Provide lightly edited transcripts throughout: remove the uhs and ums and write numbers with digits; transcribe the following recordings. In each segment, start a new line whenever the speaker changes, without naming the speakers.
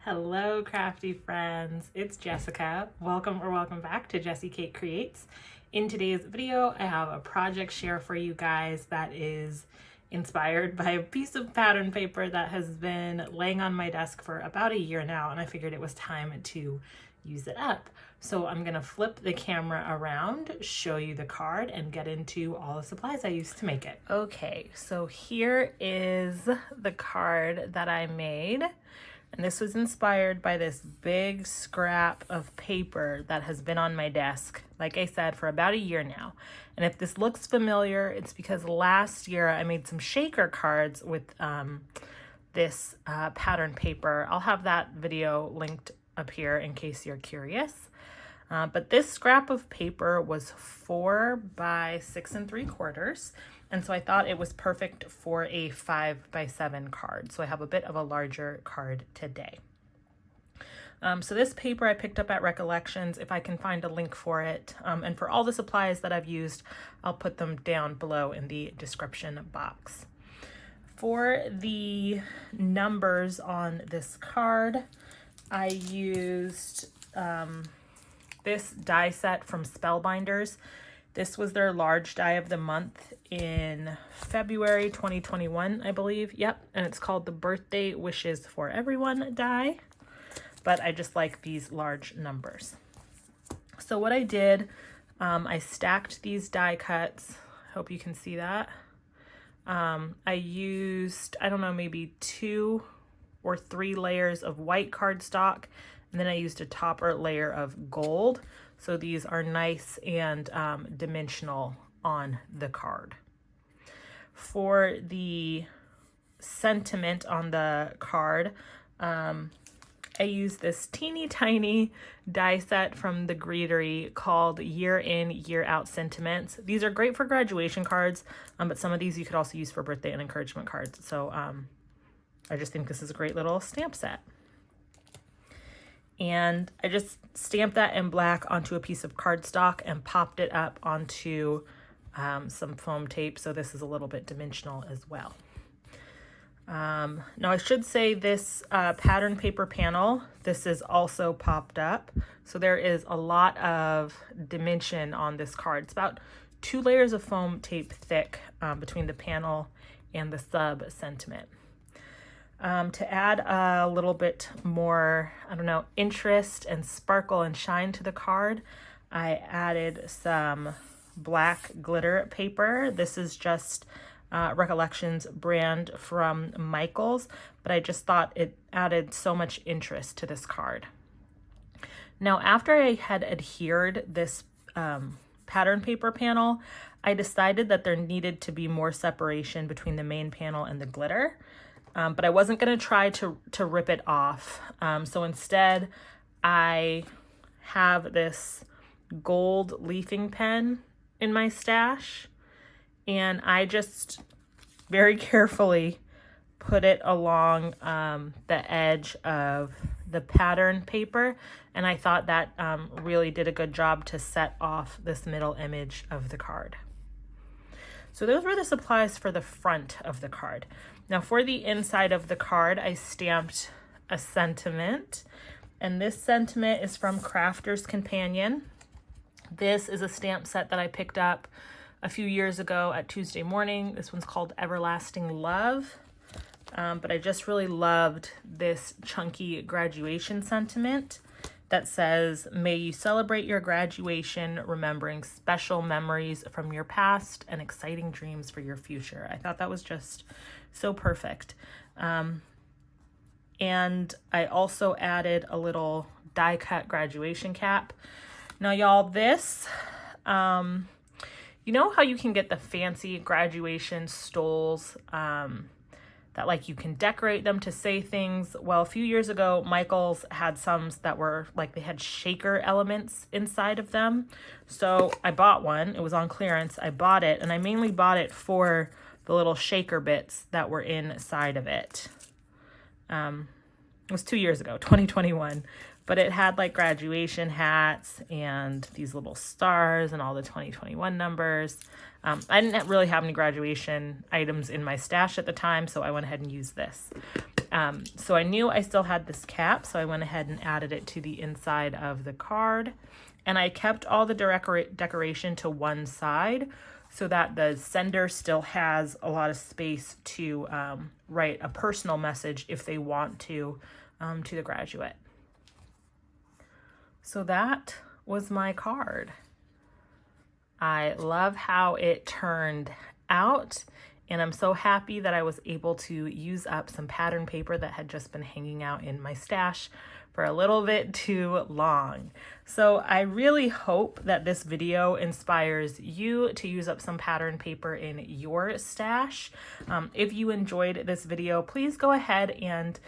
Hello, crafty friends. It's Jessica. Welcome back to Jessie Kate Creates. In today's video, I have a project share for you guys that is inspired by a piece of pattern paper that has been laying on my desk for about a year now, and I figured it was time to use it up. So I'm gonna flip the camera around, show you the card, and get into all the supplies I used to make it. Okay, so here is the card that I made. And this was inspired by this big scrap of paper that has been on my desk, like I said, for about a year now. And if this looks familiar, it's because last year I made some shaker cards with this pattern paper. I'll have that video linked up here in case you're curious. But this scrap of paper was 4 by 6 3/4. And so I thought it was perfect for a 5 by 7 card. So I have a bit of a larger card today. So this paper I picked up at Recollections, if I can find a link for it. And for all the supplies that I've used, I'll put them down below in the description box. For the numbers on this card, I used this die set from Spellbinders. This was their large die of the month in February 2021, I believe. Yep, and it's called the Birthday Wishes for Everyone die. But I just like these large numbers. So what I did, I stacked these die cuts. Hope you can see that. I used, I don't know, maybe 2 or 3 layers of white cardstock, and then I used a topper layer of gold. So these are nice and dimensional on the card. For the sentiment on the card, I use this teeny tiny die set from the Greetery called Year In, Year Out Sentiments. These are great for graduation cards, but some of these you could also use for birthday and encouragement cards. So I just think this is a great little stamp set. And I just stamped that in black onto a piece of cardstock and popped it up onto some foam tape. So this is a little bit dimensional as well. Now I should say this pattern paper panel, this is also popped up. So there is a lot of dimension on this card. It's about 2 layers of foam tape thick between the panel and the sub sentiment. To add a little bit more, I don't know, interest and sparkle and shine to the card, I added some black glitter paper. This is just Recollections brand from Michaels, but I just thought it added so much interest to this card. Now, after I had adhered this pattern paper panel, I decided that there needed to be more separation between the main panel and the glitter. But I wasn't going to try to rip it off. So instead, I have this gold leafing pen in my stash, and I just very carefully put it along the edge of the pattern paper, and I thought that really did a good job to set off this middle image of the card. So those were the supplies for the front of the card. Now for the inside of the card, I stamped a sentiment, and this sentiment is from Crafter's Companion. This is a stamp set that I picked up a few years ago at Tuesday Morning. This one's called Everlasting Love, but I just really loved this chunky graduation sentiment that says, "May you celebrate your graduation, remembering special memories from your past and exciting dreams for your future." I thought that was just so perfect. And I also added a little die cut graduation cap. Now, y'all, this, you know how you can get the fancy graduation stoles that like you can decorate them to say things? Well, a few years ago, Michaels had some that were like they had shaker elements inside of them. So I bought one. It was on clearance. I bought it, and I mainly bought it for the little shaker bits that were inside of it. It was 2 years ago, 2021. But it had like graduation hats and these little stars and all the 2021 numbers. I didn't really have any graduation items in my stash at the time, so I went ahead and used this. So I knew I still had this cap, so I went ahead and added it to the inside of the card. And I kept all the decoration to one side so that the sender still has a lot of space to write a personal message if they want to the graduate. So that was my card. I love how it turned out, and I'm so happy that I was able to use up some pattern paper that had just been hanging out in my stash for a little bit too long. So I really hope that this video inspires you to use up some pattern paper in your stash. If you enjoyed this video, please go ahead and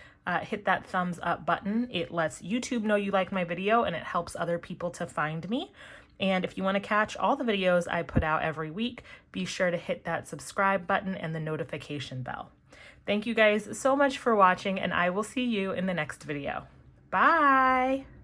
hit that thumbs up button. It lets YouTube know you like my video and it helps other people to find me. And if you want to catch all the videos I put out every week, be sure to hit that subscribe button and the notification bell. Thank you guys so much for watching, and I will see you in the next video. Bye!